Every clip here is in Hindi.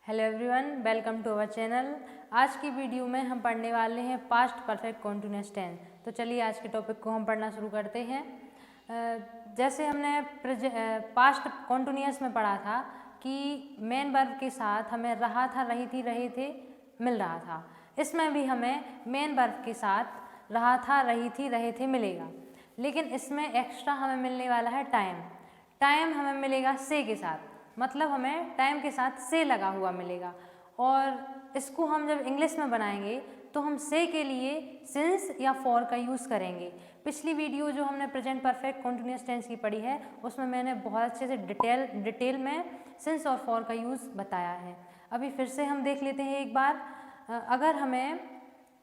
Hello everyone, welcome to our channel. आज की वीडियो में हम पढ़ने वाले हैं पास्ट परफेक्ट कॉन्टिन्यूअस टेंस। तो चलिए आज के टॉपिक को हम पढ़ना शुरू करते हैं। जैसे हमने पास्ट कॉन्टिन्यूअस में पढ़ा था कि मेन वर्ब के साथ हमें रहा था, रही थी, रहे थे मिल रहा था। इसमें भी हमें मेन वर्ब के साथ रहा था, रही थी, रहे थे मिलेगा, लेकिन इसमें एक्स्ट्रा हमें मिलने वाला है टाइम। टाइम हमें मिलेगा से के साथ, मतलब हमें टाइम के साथ से लगा हुआ मिलेगा। और इसको हम जब इंग्लिश में बनाएंगे तो हम से के लिए सिंस या फॉर का यूज़ करेंगे। पिछली वीडियो जो हमने प्रेजेंट परफेक्ट कॉन्टिन्यूअस टेंस की पढ़ी है उसमें मैंने बहुत अच्छे से डिटेल में सिंस और फॉर का यूज़ बताया है। अभी फिर से हम देख लेते हैं एक बार। अगर हमें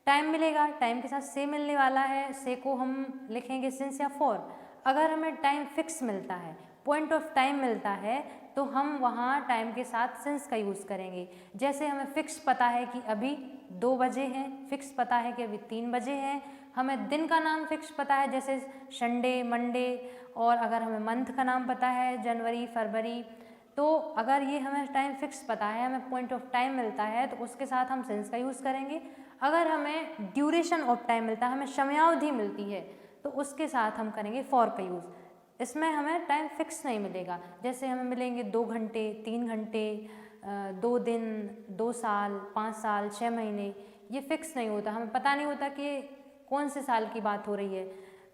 टाइम मिलेगा, टाइम के साथ से मिलने वाला है, से को हम लिखेंगे सिंस या फॉर। अगर हमें टाइम फिक्स मिलता है, पॉइंट ऑफ टाइम मिलता है, तो हम वहाँ टाइम के साथ सिंस का यूज़ करेंगे। जैसे हमें फिक्स पता है कि अभी 2 बजे हैं, फिक्स पता है कि अभी 3 बजे हैं। हमें दिन का नाम फिक्स पता है, जैसे संडे, मंडे। और अगर हमें मंथ का नाम पता है, जनवरी, फरवरी, तो अगर ये हमें टाइम फिक्स पता है, हमें पॉइंट ऑफ टाइम मिलता है, तो उसके साथ हम सिंस का यूज़ करेंगे। अगर हमें ड्यूरेशन ऑफ टाइम मिलता है, हमें समयावधि मिलती है, तो उसके साथ हम करेंगे फॉर का यूज़। इसमें हमें टाइम फिक्स नहीं मिलेगा। जैसे हमें मिलेंगे 2 घंटे, 3 घंटे, 2 दिन, 2 साल, 5 साल, 6 महीने। ये फिक्स नहीं होता, हमें पता नहीं होता कि कौन से साल की बात हो रही है,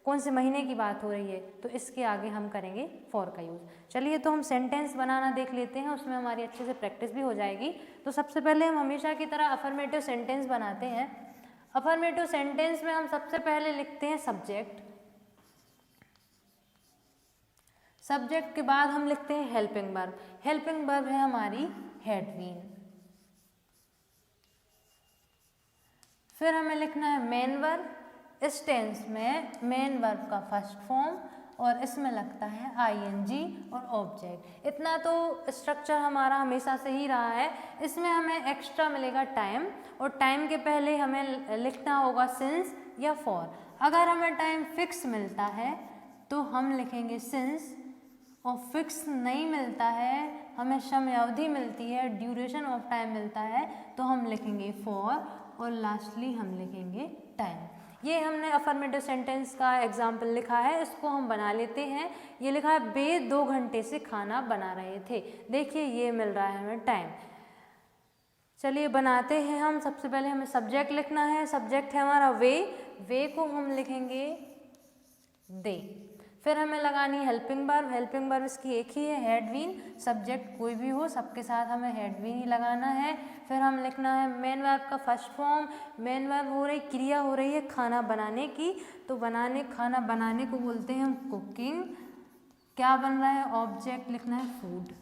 कौन से महीने की बात हो रही है, तो इसके आगे हम करेंगे फॉर का यूज़। चलिए तो हम सेंटेंस बनाना देख लेते हैं, उसमें हमारी अच्छे से प्रैक्टिस भी हो जाएगी। तो सबसे पहले हम हमेशा की तरह अफर्मेटिव सेंटेंस बनाते हैं। अफर्मेटिव सेंटेंस में हम सबसे पहले लिखते हैं सब्जेक्ट। सब्जेक्ट के बाद हम लिखते हैं हेल्पिंग वर्ब। हेल्पिंग वर्ब है हमारी हैड बीन। फिर हमें लिखना है मेन वर्ब। इस टेंस में मेन वर्ब का फर्स्ट फॉर्म और इसमें लगता है आईएनजी और ऑब्जेक्ट। इतना तो स्ट्रक्चर हमारा हमेशा से ही रहा है। इसमें हमें एक्स्ट्रा मिलेगा टाइम, और टाइम के पहले हमें लिखना होगा सिंस या फॉर। अगर हमें टाइम फिक्स मिलता है तो हम लिखेंगे सिंस, और फिक्स नहीं मिलता है, हमें समयावधि मिलती है, ड्यूरेशन ऑफ टाइम मिलता है, तो हम लिखेंगे फॉर, और लास्टली हम लिखेंगे टाइम। ये हमने अफर्मेटिव सेंटेंस का एग्जाम्पल लिखा है, इसको हम बना लेते हैं। ये लिखा है वे 2 घंटे से खाना बना रहे थे। देखिए ये मिल रहा है हमें टाइम। चलिए बनाते हैं हम। सबसे पहले हमें सब्जेक्ट लिखना है। सब्जेक्ट है हमारा वे को हम लिखेंगे दे। फिर हमें लगानी है हेल्पिंग वर्ब। हेल्पिंग वर्ब इसकी एक ही है, हैड बीन। सब्जेक्ट कोई भी हो, सबके साथ हमें हैड बीन ही लगाना है। फिर हम लिखना है मेन वर्ब का फर्स्ट फॉर्म। मेन वर्ब हो रही, क्रिया हो रही है खाना बनाने की, तो खाना बनाने को बोलते हैं हम कुकिंग। क्या बन रहा है? ऑब्जेक्ट लिखना है फूड।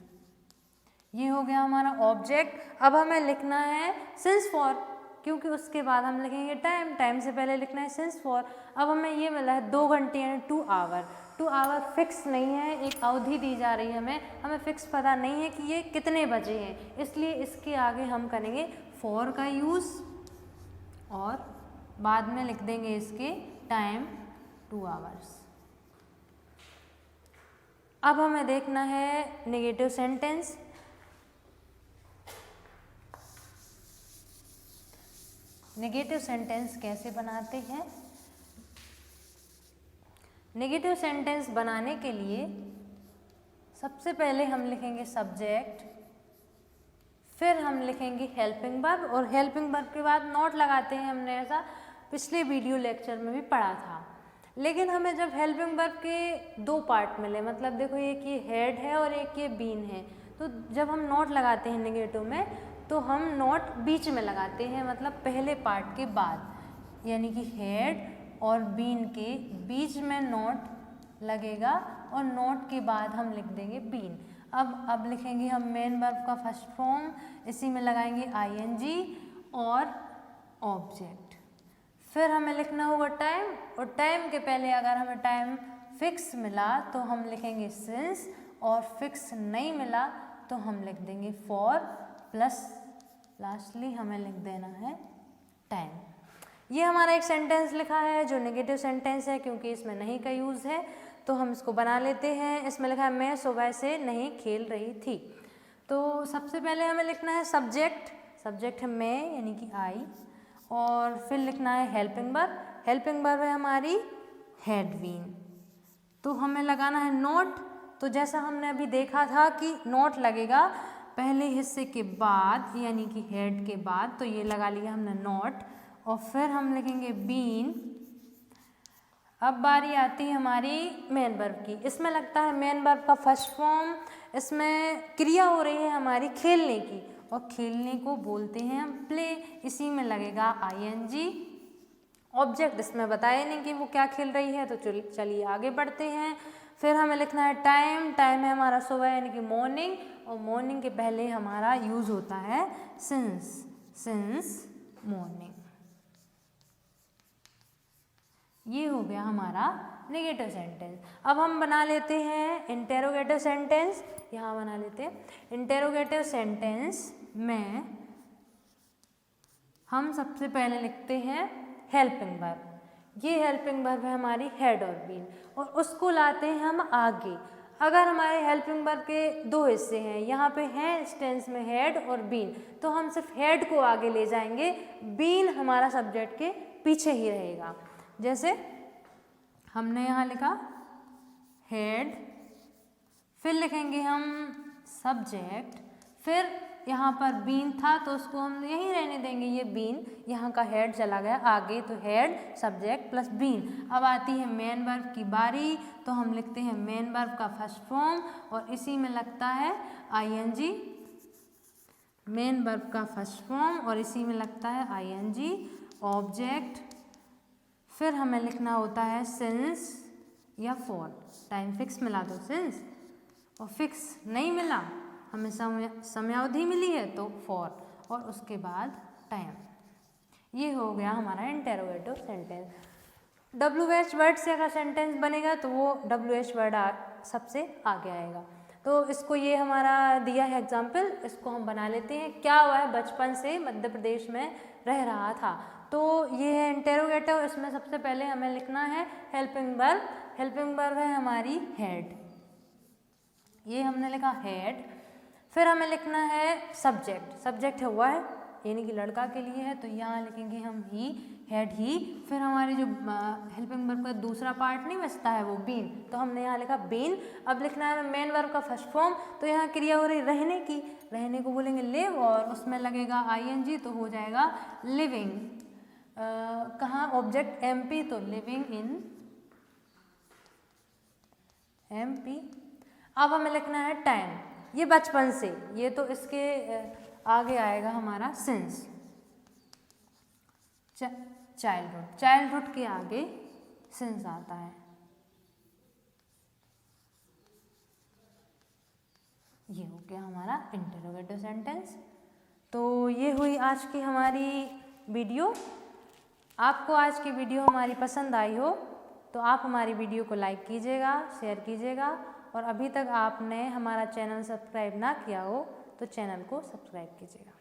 ये हो गया हमारा ऑब्जेक्ट। अब हमें लिखना है सिंस फॉर, क्योंकि उसके बाद हम लिखेंगे टाइम। टाइम से पहले लिखना है सिंस फॉर। अब हमें ये मिला है 2 घंटे यानी 2 आवर। 2 आवर फिक्स नहीं है, एक अवधि दी जा रही है हमें फिक्स पता नहीं है कि ये कितने बजे हैं, इसलिए इसके आगे हम करेंगे फॉर का यूज़, और बाद में लिख देंगे इसके टाइम 2 आवर्स। अब हमें देखना है नेगेटिव सेंटेंस। नेगेटिव सेंटेंस कैसे बनाते हैं? नेगेटिव सेंटेंस बनाने के लिए सबसे पहले हम लिखेंगे सब्जेक्ट, फिर हम लिखेंगे हेल्पिंग वर्ब, और हेल्पिंग वर्ब के बाद नोट लगाते हैं। हमने ऐसा पिछले वीडियो लेक्चर में भी पढ़ा था। लेकिन हमें जब हेल्पिंग वर्ब के 2 पार्ट मिले, मतलब देखो एक ये हेड है और एक ये बीन है, तो जब हम नोट लगाते हैं नेगेटिव में, तो हम नोट बीच में लगाते हैं, मतलब पहले पार्ट के बाद, यानी कि हेड और बीन के बीच में नोट लगेगा, और नोट के बाद हम लिख देंगे बीन। अब लिखेंगे हम मेन वर्ब का फर्स्ट फॉर्म, इसी में लगाएंगे आईएनजी और ऑब्जेक्ट। फिर हमें लिखना होगा टाइम, और टाइम के पहले अगर हमें टाइम फिक्स मिला तो हम लिखेंगे सिंस, और फिक्स नहीं मिला तो हम लिख देंगे फॉर, प्लस लास्टली हमें लिख देना है टाइम। ये हमारा एक सेंटेंस लिखा है जो नेगेटिव सेंटेंस है, क्योंकि इसमें नहीं का यूज़ है, तो हम इसको बना लेते हैं। इसमें लिखा है मैं सुबह से नहीं खेल रही थी। तो सबसे पहले हमें लिखना है सब्जेक्ट, सब्जेक्ट है मैं यानी कि आई, और फिर लिखना है हेल्पिंग वर्ब, हेल्पिंग वर्ब है हमारी हैड बीन। तो हमें लगाना है नोट। तो जैसा हमने अभी देखा था कि नोट लगेगा पहले हिस्से के बाद यानी कि हेड के बाद, तो ये लगा लिया हमने नोट, और फिर हम लिखेंगे बीन। अब बारी आती है हमारी मेन वर्ब की। इसमें लगता है मेन वर्ब का फर्स्ट फॉर्म, इसमें क्रिया हो रही है हमारी खेलने की, और खेलने को बोलते हैं हम प्ले, इसी में लगेगा ING। ऑब्जेक्ट इसमें बताया नहीं कि वो क्या खेल रही है, तो चलिए आगे बढ़ते हैं। फिर हमें लिखना है टाइम, टाइम है हमारा सुबह यानी कि मॉर्निंग, और मॉर्निंग के पहले हमारा यूज़ होता है सिंस, सिंस मॉर्निंग। ये हो गया हमारा नेगेटिव सेंटेंस। अब हम बना लेते हैं इंटेरोगेटिव सेंटेंस। यहाँ बना लेते हैं इंटेरोगेटिव सेंटेंस में हम सबसे पहले लिखते हैं हेल्पिंग वर्ब। ये हेल्पिंग वर्ब है हमारी हैड और बीन, और उसको लाते हैं हम आगे। अगर हमारे हेल्पिंग वर्ब के दो हिस्से हैं, यहाँ पे हैं इस टेंस में हेड और बीन, तो हम सिर्फ हेड को आगे ले जाएंगे, बीन हमारा सब्जेक्ट के पीछे ही रहेगा। जैसे हमने यहाँ लिखा हेड, फिर लिखेंगे हम सब्जेक्ट, फिर यहाँ पर बीन था तो उसको हम यहीं रहने देंगे, ये बीन, यहाँ का हेड चला गया आगे, तो हेड सब्जेक्ट प्लस बीन। अब आती है मेन वर्ब की बारी, तो हम लिखते हैं मेन वर्ब का फर्स्ट फॉर्म, और इसी में लगता है ING, मेन वर्ब का फर्स्ट फॉर्म और इसी में लगता है ING, ऑब्जेक्ट, फिर हमें लिखना होता है सिंस या फॉर। टाइम फिक्स मिला दो सिंस, और फिक्स नहीं मिला, हमें समयावधि मिली है तो फॉर, और उसके बाद टाइम। ये हो गया हमारा इंटेरोगेटिव सेंटेंस। WH वर्ड से अगर सेंटेंस बनेगा तो वो WH वर्ड सबसे आगे आएगा। तो इसको ये हमारा दिया है एग्जाम्पल, इसको हम बना लेते हैं। क्या हुआ है, बचपन से मध्य प्रदेश में रह रहा था, तो ये है इंटेरोगेटिव। इसमें सबसे पहले हमें लिखना है हेल्पिंग वर्ब, हेल्पिंग वर्ब है हमारी हैड, ये हमने लिखा हैड। फिर हमें लिखना है सब्जेक्ट, सब्जेक्ट है हुआ है यानी कि लड़का के लिए है, तो यहाँ लिखेंगे हम ही, हैड ही। फिर हमारी जो हेल्पिंग वर्ब का दूसरा पार्ट नहीं बचता है वो बीन, तो हमने यहाँ लिखा बीन। अब लिखना है मेन वर्ब का फर्स्ट फॉर्म, तो यहाँ क्रिया हो रही रहने की, रहने को बोलेंगे लिव, और उसमें लगेगा ING, तो हो जाएगा लिविंग। कहाँ ऑब्जेक्ट MP, तो लिविंग इन MP। अब हमें लिखना है टाइम, ये बचपन से, ये तो इसके आगे आएगा हमारा सिंस। चाइल्डहुड, चाइल्डहुड के आगे सिंस आता है। ये हो गया हमारा इंटरोगेटिव सेंटेंस। तो ये हुई आज की हमारी वीडियो। आपको आज की वीडियो हमारी पसंद आई हो तो आप हमारी वीडियो को लाइक कीजिएगा, शेयर कीजिएगा, और अभी तक आपने हमारा चैनल सब्सक्राइब ना किया हो तो चैनल को सब्सक्राइब कीजिएगा।